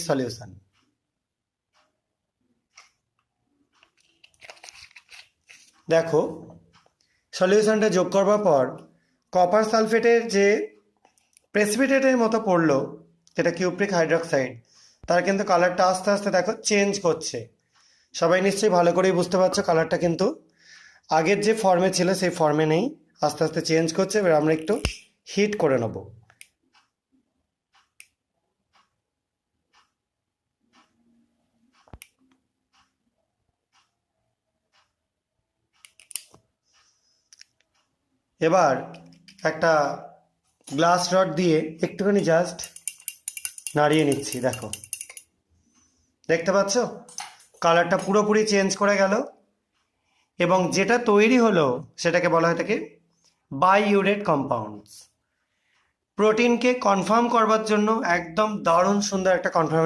Solution. দেখো সলিউশনটা যোগ করবার পর কপার সালফেটের যে প্রেসিপিটেটের মতো পড়লো, যেটা কিউপ্রিক হাইড্রক্সাইড, তার কিন্তু কালারটা আস্তে আস্তে দেখো চেঞ্জ করছে। সবাই নিশ্চয়ই ভালো করেই বুঝতে পারছো কালারটা কিন্তু আগের যে ফর্মে ছিল সেই ফর্মে নেই, আস্তে আস্তে চেঞ্জ করছে। এবার আমরা একটু হিট করে নেব। এবার একটা গ্লাস রড দিয়ে একটুখানি জাস্ট নাড়িয়ে নিচ্ছি। দেখো, দেখতে পাচ্ছ কালারটা পুরোপুরি চেঞ্জ করে গেল। এবং যেটা তৈরি হলো সেটাকে বলা হয় থাকে বাইইউরেট কম্পাউন্ডস। প্রোটিনকে কনফার্ম করবার জন্য একদম দারুণ সুন্দর একটা কনফার্ম